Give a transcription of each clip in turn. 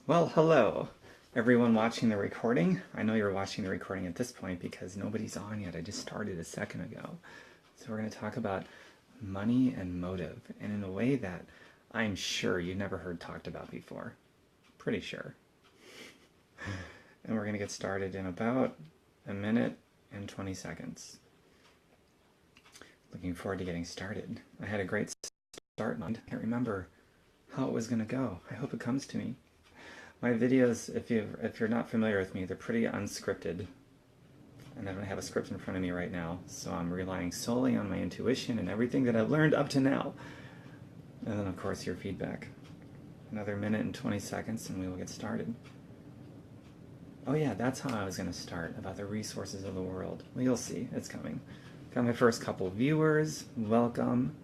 Well, hello, everyone watching the recording. I know you're watching the recording at this point because nobody's on yet. I just started a second ago. So we're going to talk about money and motive, and in a way that I'm sure you've never heard talked about before. Pretty sure. And we're going to get started in about a minute and 20 seconds. Looking forward to getting started. I had a great start. I can't remember how it was going to go. I hope it comes to me. My videos, if you're not familiar with me, they're pretty unscripted. And I don't have a script in front of me right now, so I'm relying solely on my intuition and everything that I've learned up to now. And then, of course, your feedback. Another minute and 20 seconds and we will get started. Oh yeah, that's how I was going to start, about the resources of the world. Well, you'll see, it's coming. Got my first couple viewers. Welcome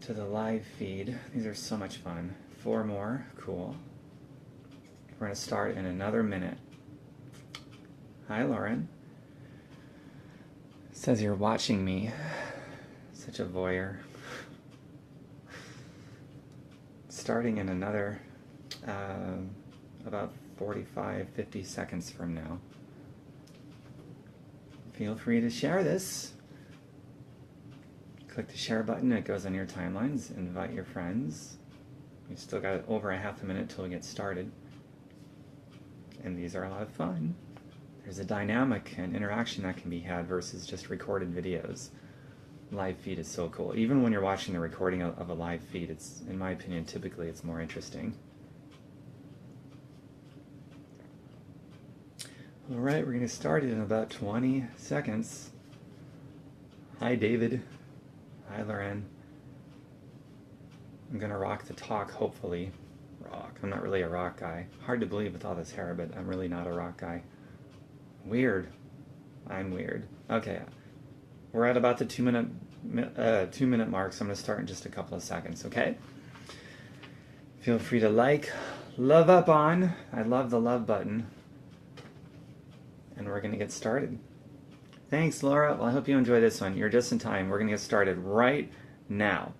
to the live feed. These are so much fun. 4 more, cool. We're going to start in another minute. Hi, Lauren. It says you're watching me. Such a voyeur. Starting in another about 45, 50 seconds from now. Feel free to share this. Click the share button. It goes on your timelines. Invite your friends. We've still got over a half a minute till we get started. And these are a lot of fun. There's a dynamic and interaction that can be had versus just recorded videos. Live feed is so cool. Even when you're watching the recording of a live feed, it's, in my opinion, typically it's more interesting. All right, we're going to start in about 20 seconds. Hi, David. Hi, Lauren. I'm going to rock the talk, hopefully. Rock. I'm not really a rock guy. Hard to believe with all this hair, but I'm really not a rock guy. Weird. I'm weird. Okay. We're at about the 2 minute mark, so I'm going to start in just a couple of seconds, okay? Feel free to like, love up on. I love the love button. And we're going to get started. Thanks, Laura. Well, I hope you enjoy this one. You're just in time. We're going to get started right now.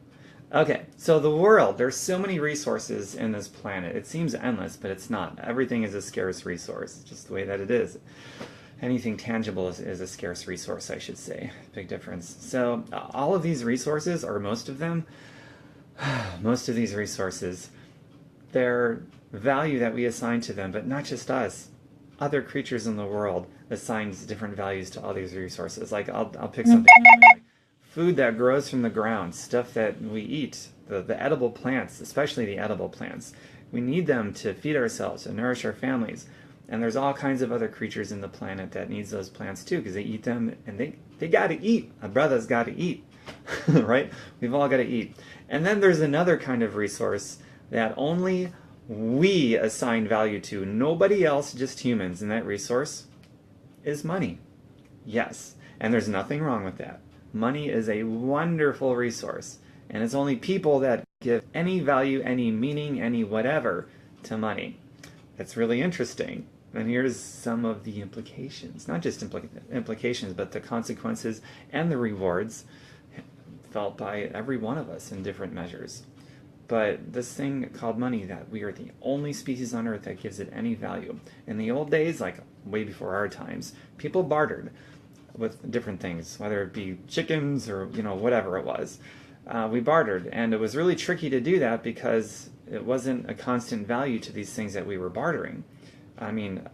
Okay, so the world, there's so many resources in this planet. It seems endless, but it's not. Everything is a scarce resource, just the way that it is. Anything tangible is a scarce resource, I should say. Big difference. So all of these resources, or most of them, most of these resources, their value that we assign to them, but not just us. Other creatures in the world assigns different values to all these resources. Like, I'll pick something like food that grows from the ground, stuff that we eat, the edible plants, especially the edible plants. We need them to feed ourselves and nourish our families. And there's all kinds of other creatures in the planet that needs those plants too, because they eat them, and they got to eat. A brother's got to eat, right? We've all got to eat. And then there's another kind of resource that only we assign value to. Nobody else, just humans, and that resource is money. Yes, and there's nothing wrong with that. Money is a wonderful resource, and it's only people that give any value, any meaning, any whatever to money. That's really interesting. And here's some of the implications. Not just implications, but the consequences and the rewards felt by every one of us in different measures. But this thing called money, that we are the only species on Earth that gives it any value. In the old days, like way before our times, people bartered with different things, whether it be chickens or whatever it was. We bartered, and it was really tricky to do that because it wasn't a constant value to these things that we were bartering. I mean,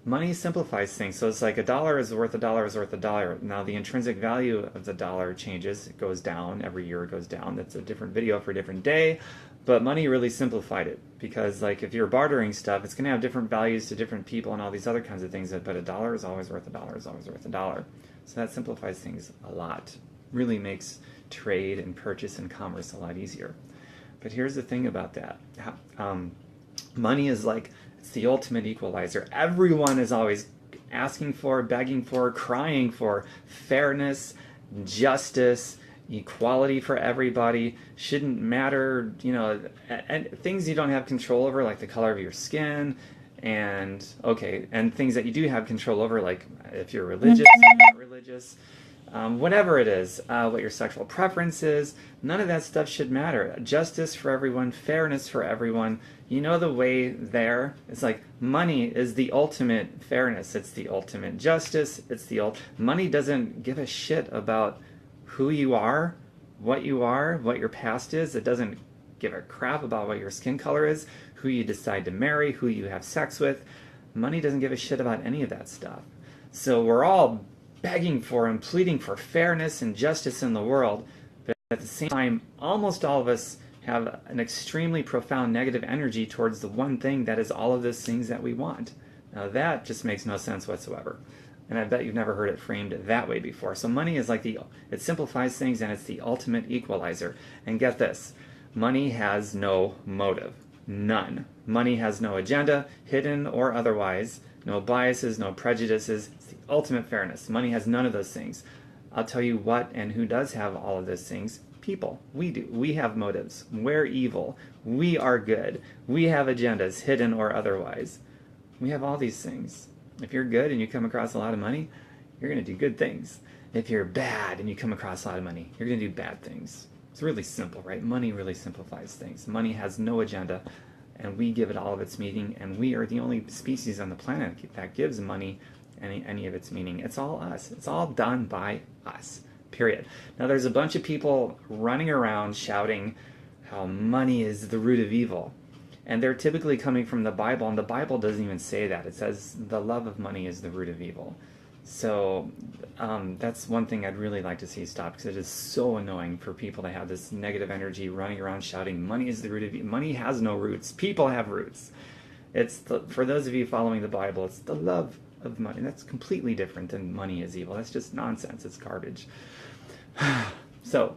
money simplifies things. So it's like a dollar is worth a dollar. Now the intrinsic value of the dollar changes. It goes down. Every year it goes down. That's a different video for a different day. But money really simplified it, because like if you're bartering stuff, it's going to have different values to different people and all these other kinds of things. But a dollar is always worth a dollar is always worth a dollar. So that simplifies things a lot. Really makes trade and purchase and commerce a lot easier. But here's the thing about that. Money is like, it's the ultimate equalizer. Everyone is always asking for, begging for, crying for fairness, justice, equality for everybody. Shouldn't matter, and things you don't have control over, like the color of your skin, and things that you do have control over, like if you're religious or not religious. whatever it is, what your sexual preference is, none of that stuff should matter. Justice for everyone, fairness for everyone. You know the way there? It's like money is the ultimate fairness. It's the ultimate justice. Money doesn't give a shit about who you are, what your past is. It doesn't give a crap about what your skin color is, who you decide to marry, who you have sex with. Money doesn't give a shit about any of that stuff. So we're all begging for and pleading for fairness and justice in the world, but at the same time, almost all of us have an extremely profound negative energy towards the one thing that is all of those things that we want. Now that just makes no sense whatsoever. And I bet you've never heard it framed that way before. So money is like it simplifies things, and it's the ultimate equalizer. And get this, money has no motive. None. Money has no agenda, hidden or otherwise, no biases, no prejudices. It's the ultimate fairness. Money has none of those things. I'll tell you what and who does have all of those things. People. We do. We have motives. We're evil. We are good. We have agendas, hidden or otherwise. We have all these things. If you're good and you come across a lot of money, you're going to do good things. If you're bad and you come across a lot of money, you're going to do bad things. It's really simple, right? Money really simplifies things. Money has no agenda, and we give it all of its meaning, and we are the only species on the planet that gives money any of its meaning. It's all us. It's all done by us, period. Now, there's a bunch of people running around shouting how money is the root of evil, and they're typically coming from the Bible, and the Bible doesn't even say that. It says the love of money is the root of evil. So that's one thing I'd really like to see stopped, because it is so annoying for people to have this negative energy running around shouting, money is the root of evil. Money has no roots. People have roots. For those of you following the Bible, it's the love of money. That's completely different than money is evil. That's just nonsense. It's garbage. So,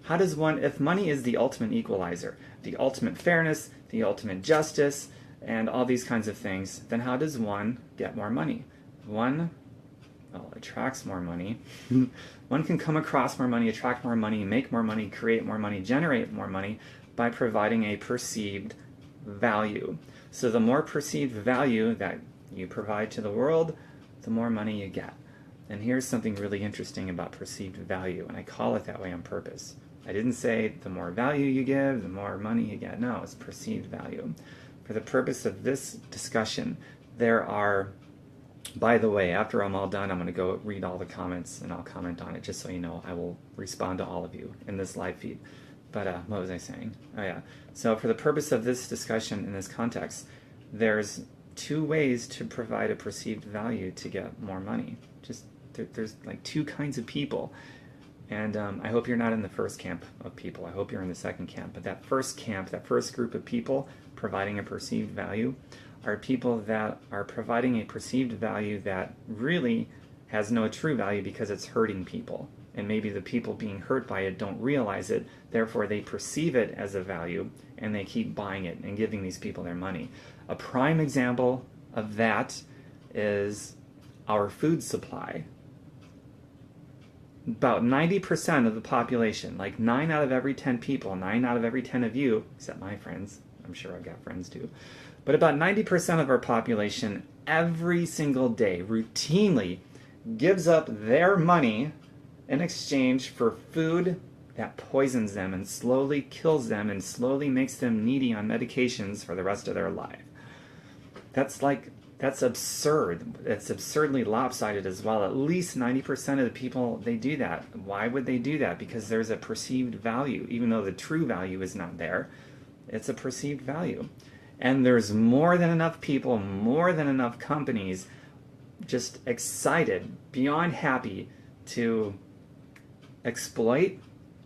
how does one, if money is the ultimate equalizer, the ultimate fairness, the ultimate justice, and all these kinds of things, then how does one get more money? One attracts more money. One can come across more money, attract more money, make more money, create more money, generate more money by providing a perceived value. So the more perceived value that you provide to the world, the more money you get. And here's something really interesting about perceived value, and I call it that way on purpose. I didn't say the more value you give, the more money you get. No, it's perceived value. For the purpose of this discussion, there are, by the way, after I'm all done, I'm going to go read all the comments and I'll comment on it, just so you know. I will respond to all of you in this live feed. But what was I saying? Oh yeah. So for the purpose of this discussion in this context, there's two ways to provide a perceived value to get more money. There's like two kinds of people. And I hope you're not in the first camp of people. I hope you're in the second camp. But that first camp, that first group of people providing a perceived value, are people that are providing a perceived value that really has no true value because it's hurting people. And maybe the people being hurt by it don't realize it, therefore they perceive it as a value, and they keep buying it and giving these people their money. A prime example of that is our food supply. About 90% of the population, like 9 out of every 10 people, 9 out of every 10 of you, except my friends, I'm sure I've got friends too, but about 90% of our population every single day routinely gives up their money in exchange for food that poisons them and slowly kills them and slowly makes them needy on medications for the rest of their life. That's absurd. It's absurdly lopsided as well. At least 90% of the people, they do that. Why would they do that? Because there's a perceived value. Even though the true value is not there, it's a perceived value. And there's more than enough people, more than enough companies just excited, beyond happy to exploit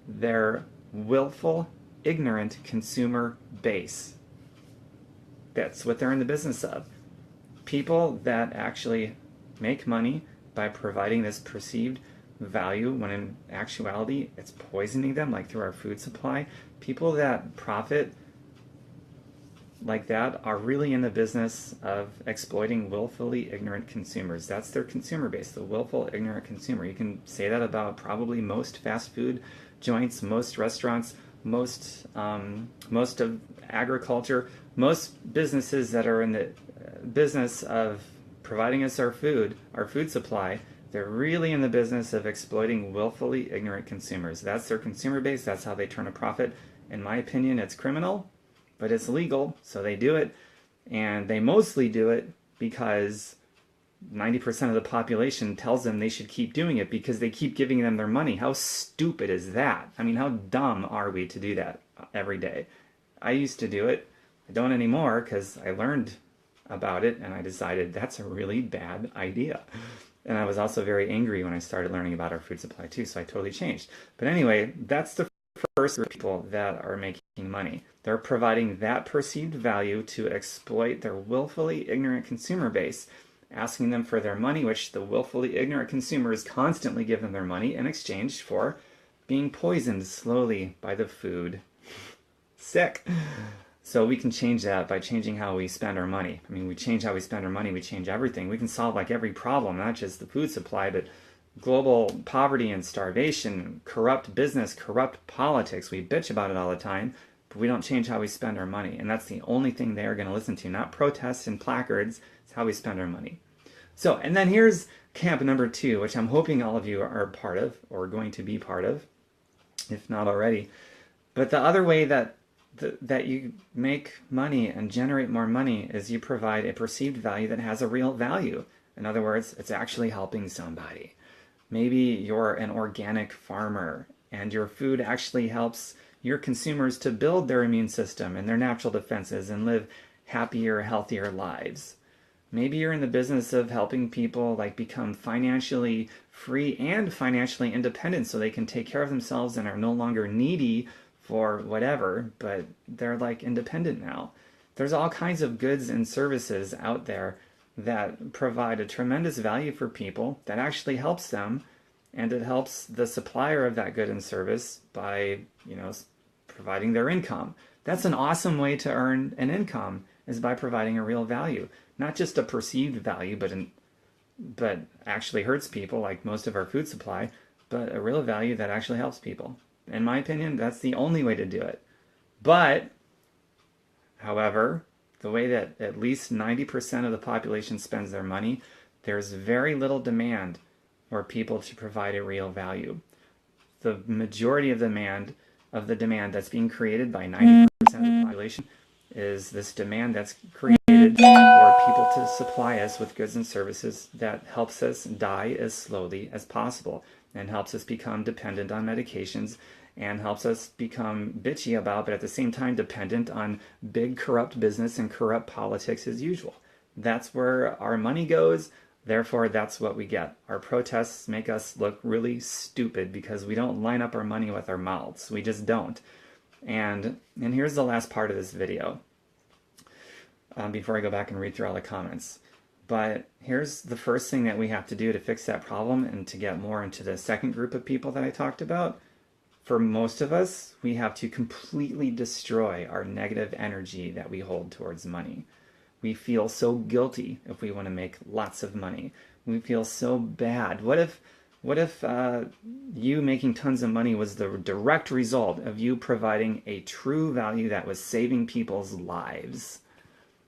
their willful, ignorant consumer base. That's what they're in the business of. People that actually make money by providing this perceived value when in actuality it's poisoning them, like through our food supply. People that profit like that are really in the business of exploiting willfully ignorant consumers. That's their consumer base, the willful ignorant consumer. You can say that about probably most fast food joints, most restaurants, most of agriculture, most businesses that are in the business of providing us our food supply. They're really in the business of exploiting willfully ignorant consumers. That's their consumer base. That's how they turn a profit. In my opinion, it's criminal, but it's legal, so they do it. And they mostly do it because 90% of the population tells them they should keep doing it because they keep giving them their money. How stupid is that? I mean, how dumb are we to do that every day? I used to do it. I don't anymore because I learned about it and I decided that's a really bad idea. And I was also very angry when I started learning about our food supply too, so I totally changed. But anyway, that's the first group of people that are making money. They're providing that perceived value to exploit their willfully ignorant consumer base, asking them for their money, which the willfully ignorant consumers constantly give them their money in exchange for being poisoned slowly by the food. Sick. So we can change that by changing how we spend our money. I mean, we change how we spend our money, we change everything. We can solve like every problem, not just the food supply, but global poverty and starvation, corrupt business, corrupt politics. We bitch about it all the time, but we don't change how we spend our money. And that's the only thing they're going to listen to, not protests and placards. It's how we spend our money. So, and then here's camp number 2, which I'm hoping all of you are part of or going to be part of, if not already. But the other way that you make money and generate more money is you provide a perceived value that has a real value. In other words, it's actually helping somebody. Maybe you're an organic farmer and your food actually helps your consumers to build their immune system and their natural defenses and live happier, healthier lives. Maybe you're in the business of helping people like become financially free and financially independent so they can take care of themselves and are no longer needy for whatever, but they're like independent now. There's all kinds of goods and services out there that provide a tremendous value for people that actually helps them, and it helps the supplier of that good and service by, providing their income. That's an awesome way to earn an income, is by providing a real value. Not just a perceived value, but actually hurts people like most of our food supply, but a real value that actually helps people. In my opinion, that's the only way to do it. But, however, the way that at least 90% of the population spends their money, there's very little demand for people to provide a real value. The majority of the demand that's being created by 90% of the population is this demand that's created for people to supply us with goods and services that helps us die as slowly as possible and helps us become dependent on medications and helps us become bitchy about, but at the same time dependent on big corrupt business and corrupt politics as usual. That's where our money goes. Therefore, that's what we get. Our protests make us look really stupid because we don't line up our money with our mouths. We just don't. And here's the last part of this video before I go back and read through all the comments. But here's the first thing that we have to do to fix that problem and to get more into the second group of people that I talked about. For most of us, we have to completely destroy our negative energy that we hold towards money. We feel so guilty if we want to make lots of money. We feel so bad. What if you making tons of money was the direct result of you providing a true value that was saving people's lives?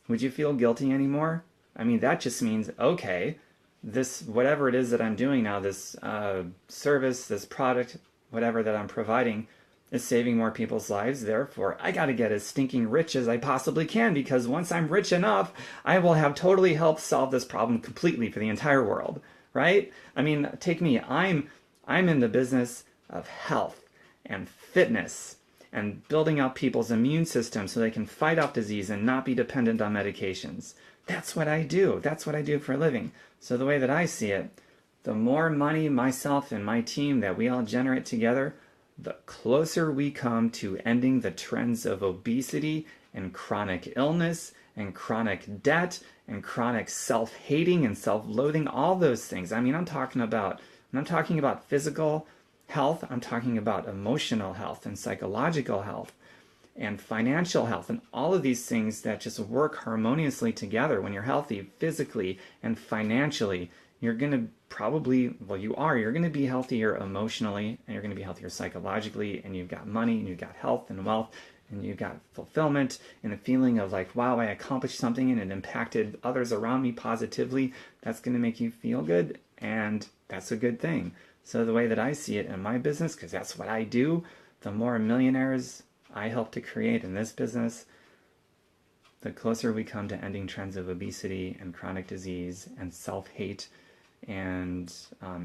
Would you feel guilty anymore? I mean, that just means, okay, this, whatever it is that I'm doing now, this service, this product, whatever that I'm providing, is saving more people's lives. Therefore, I got to get as stinking rich as I possibly can, because once I'm rich enough, I will have totally helped solve this problem completely for the entire world, right? I mean, take me. I'm in the business of health and fitness and building up people's immune system so they can fight off disease and not be dependent on medications. That's what I do. That's what I do for a living. So the way that I see it, the more money myself and my team that we all generate together, the closer we come to ending the trends of obesity and chronic illness and chronic debt and chronic self-hating and self-loathing, all those things. I mean, I'm talking about physical health, I'm talking about emotional health and psychological health and financial health and all of these things that just work harmoniously together. When you're healthy physically and financially, you're going to you're going to be healthier emotionally, and you're going to be healthier psychologically, and you've got money, and you've got health and wealth, and you've got fulfillment and a feeling of like, wow, I accomplished something and it impacted others around me positively. That's going to make you feel good, and That's a good thing. So the way that I see it in my business, because that's what I do, the more millionaires I help to create in this business, the closer we come to ending trends of obesity and chronic disease and self-hate and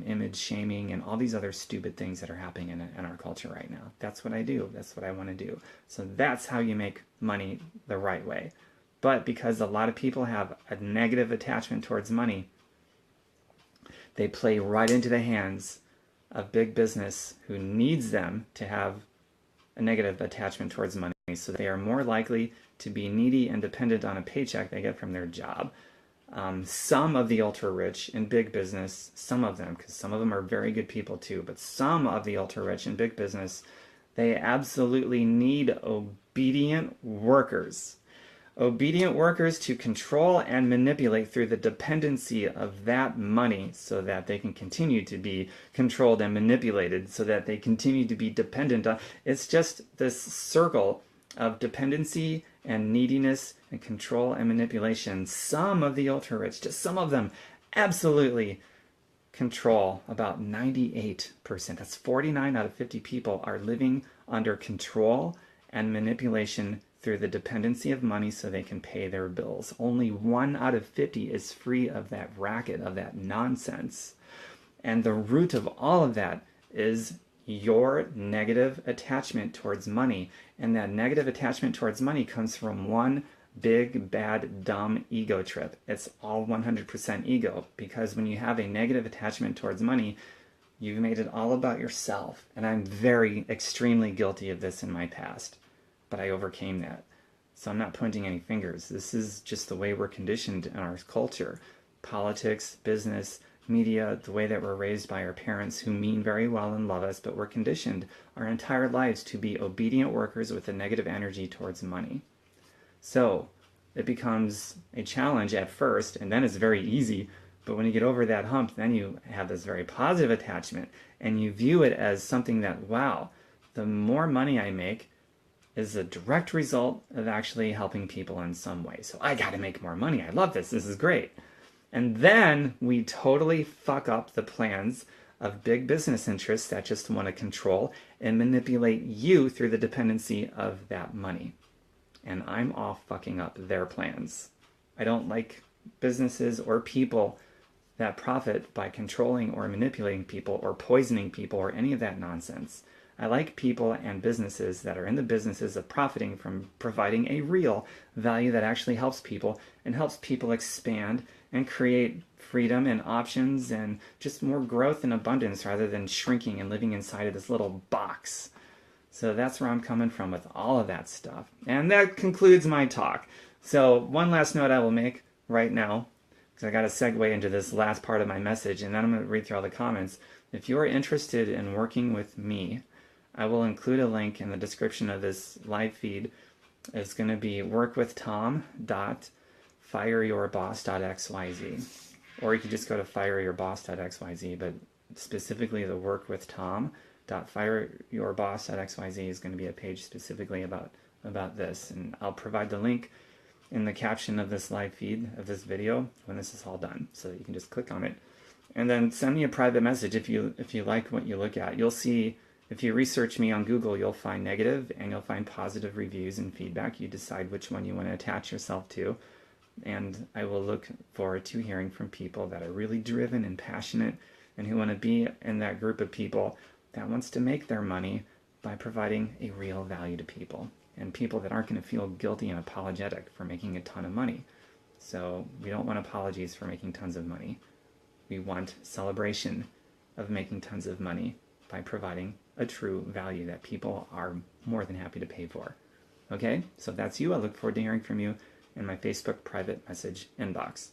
image shaming and all these other stupid things that are happening in our culture right now. That's what I do. That's what I want to do. So that's how you make money the right way. But because a lot of people have a negative attachment towards money, they play right into the hands of big business who needs them to have a negative attachment towards money. So they are more likely to be needy and dependent on a paycheck they get from their job. Some of the ultra rich in big business, some of them, because some of them are very good people too, but some of the ultra rich in big business, they absolutely need obedient workers. Obedient workers to control and manipulate through the dependency of that money so that they can continue to be controlled and manipulated, so that they continue to be dependent on. It's just this circle of dependency and neediness and control and manipulation. Some of the ultra rich, just some of them, absolutely control about 98%. That's 49 out of 50 people are living under control and manipulation through the dependency of money so they can pay their bills. Only 1 out of 50 is free of that racket, of that nonsense. And the root of all of that is your negative attachment towards money. And that negative attachment towards money comes from one big, bad, dumb ego trip. It's all 100% ego, because when you have a negative attachment towards money, you've made it all about yourself. And I'm very, extremely guilty of this in my past, but I overcame that. So I'm not pointing any fingers. This is just the way we're conditioned in our culture. Politics, business, media, the way that we're raised by our parents who mean very well and love us, but we're conditioned our entire lives to be obedient workers with a negative energy towards money. So it becomes a challenge at first, and then it's very easy. But when you get over that hump, then you have this very positive attachment, and you view it as something that, wow, the more money I make is a direct result of actually helping people in some way. So I got to make more money. I love this. This is great. And then we totally fuck up the plans of big business interests that just want to control and manipulate you through the dependency of that money. And I'm all fucking up their plans. I don't like businesses or people that profit by controlling or manipulating people or poisoning people or any of that nonsense. I like people and businesses that are in the businesses of profiting from providing a real value that actually helps people and helps people expand and create freedom and options and just more growth and abundance rather than shrinking and living inside of this little box. So that's where I'm coming from with all of that stuff. And that concludes my talk. So one last note I will make right now, because I got to segue into this last part of my message, and then I'm going to read through all the comments. If you are interested in working with me, I will include a link in the description of this live feed. It's going to be workwithtom.fireyourboss.xyz. Or you can just go to fireyourboss.xyz, but specifically the workwithtom.fireyourboss.xyz is going to be a page specifically about this. And I'll provide the link in the caption of this live feed, of this video, when this is all done, so that you can just click on it. And then send me a private message if you like what you look at. You'll see, if you research me on Google, you'll find negative and you'll find positive reviews and feedback. You decide which one you want to attach yourself to. And I will look forward to hearing from people that are really driven and passionate and who want to be in that group of people that wants to make their money by providing a real value to people. And people that aren't going to feel guilty and apologetic for making a ton of money. So we don't want apologies for making tons of money. We want celebration of making tons of money by providing a true value that people are more than happy to pay for. Okay? So if that's you, I look forward to hearing from you in my Facebook private message inbox.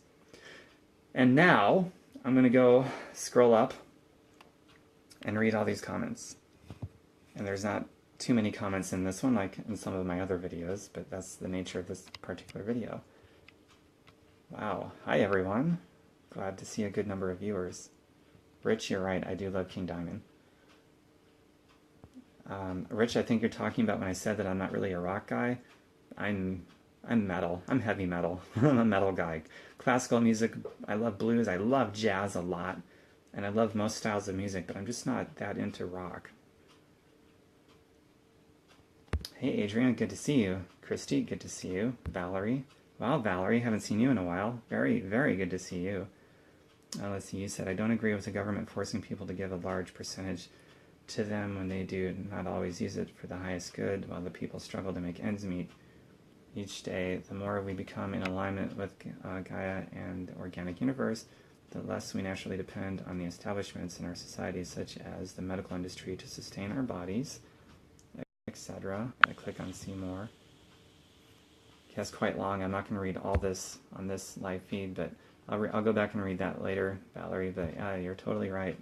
And now I'm going to go scroll up and read all these comments. And there's not too many comments in this one like in some of my other videos, but that's the nature of this particular video. Wow. Hi everyone. Glad to see a good number of viewers. Rich, you're right. I do love King Diamond. Rich, I think you're talking about when I said that I'm not really a rock guy. I'm metal. I'm heavy metal. I'm a metal guy. Classical music, I love blues. I love jazz a lot. And I love most styles of music, but I'm just not that into rock. Hey Adrian, good to see you. Christy, good to see you. Valerie. Wow, Valerie, haven't seen you in a while. Very, very good to see you. Let's see, you said, I don't agree with the government forcing people to give a large percentage to them when they do not always use it for the highest good, while the people struggle to make ends meet each day. The more we become in alignment with Gaia and the organic universe, the less we naturally depend on the establishments in our societies, such as the medical industry, to sustain our bodies, etc. I click on see more. Okay, that's quite long. I'm not going to read all this on this live feed, but I'll go back and read that later, Valerie. But yeah, you're totally right.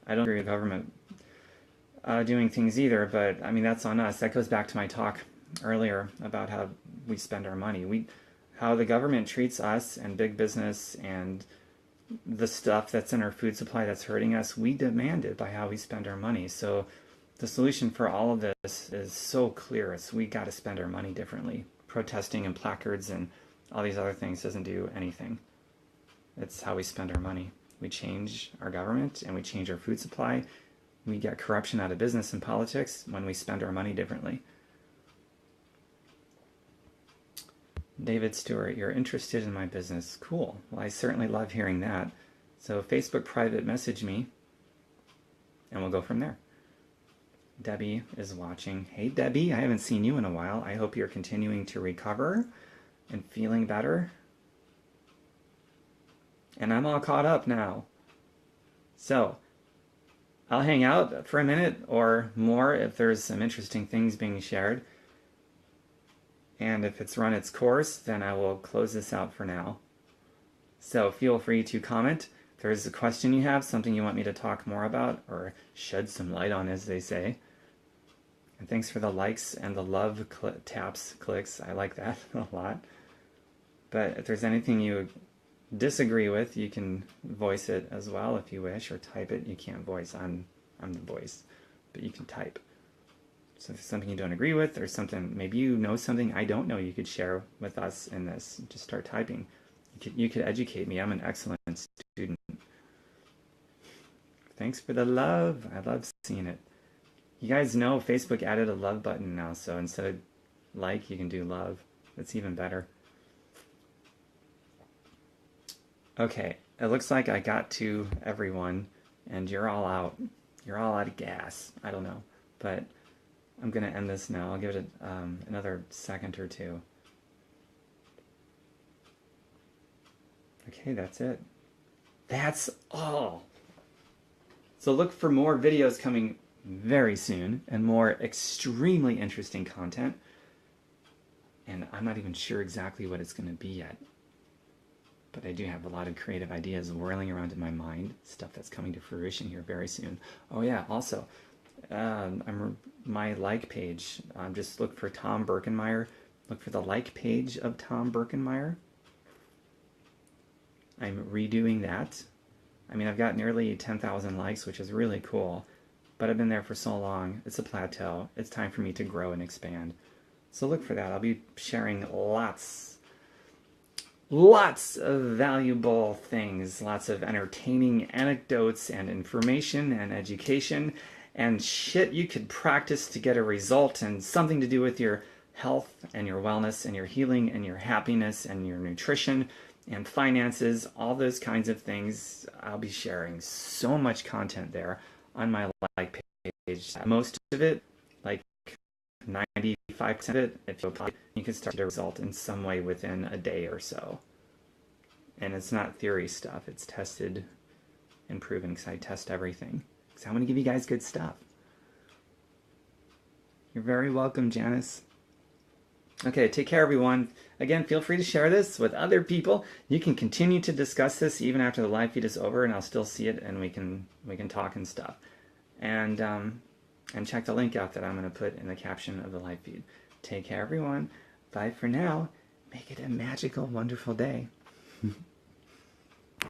I don't agree with government doing things either, but I mean, that's on us. That goes back to my talk earlier about how we spend our money. How the government treats us and big business and the stuff that's in our food supply that's hurting us, we demand it by how we spend our money. So the solution for all of this is so clear. It's we got to spend our money differently. Protesting and placards and all these other things doesn't do anything. It's how we spend our money. We change our government and we change our food supply. We get corruption out of business and politics when we spend our money differently. David Stewart, you're interested in my business. Cool. Well, I certainly love hearing that. So Facebook private message me and we'll go from there. Debbie is watching. Hey Debbie, I haven't seen you in a while. I hope you're continuing to recover and feeling better. And I'm all caught up now. So I'll hang out for a minute or more if there's some interesting things being shared. And if it's run its course, then I will close this out for now. So feel free to comment. If there's a question you have, something you want me to talk more about, or shed some light on, as they say. And thanks for the likes and the love clicks. I like that a lot. But if there's anything you disagree with, you can voice it as well if you wish, or type it. You can't voice. I'm the voice, but you can type. So if there's something you don't agree with, or something, maybe you know something I don't know, you could share with us in this. Just start typing. You could educate me. I'm an excellent student. Thanks for the love. I love seeing it. You guys know Facebook added a love button now, so instead of like, you can do love. That's even better. Okay, it looks like I got to everyone, and you're all out. You're all out of gas. I don't know, but I'm going to end this now. I'll give it another second or two. Okay, that's it. That's all. So look for more videos coming very soon, and more extremely interesting content. And I'm not even sure exactly what it's going to be yet. But I do have a lot of creative ideas whirling around in my mind, stuff that's coming to fruition here very soon. Oh yeah, also, my like page, just look for Tom Birkenmeier. Look for the like page of Tom Birkenmeier. I'm redoing that. I mean, I've got nearly 10,000 likes, which is really cool. But I've been there for so long. It's a plateau. It's time for me to grow and expand. So look for that. I'll be sharing lots of valuable things, lots of entertaining anecdotes and information and education and shit you could practice to get a result and something to do with your health and your wellness and your healing and your happiness and your nutrition and finances, all those kinds of things. I'll be sharing so much content there on my like page. Most of it, like 95% of it, if you can start to result in some way within a day or so. And it's not theory stuff, it's tested and proven, because I test everything. Because I want to give you guys good stuff. You're very welcome, Janice. Okay, take care, everyone. Again, feel free to share this with other people. You can continue to discuss this even after the live feed is over, and I'll still see it, and we can talk and stuff. And check the link out that I'm going to put in the caption of the live feed. Take care, everyone. Bye for now. Make it a magical, wonderful day.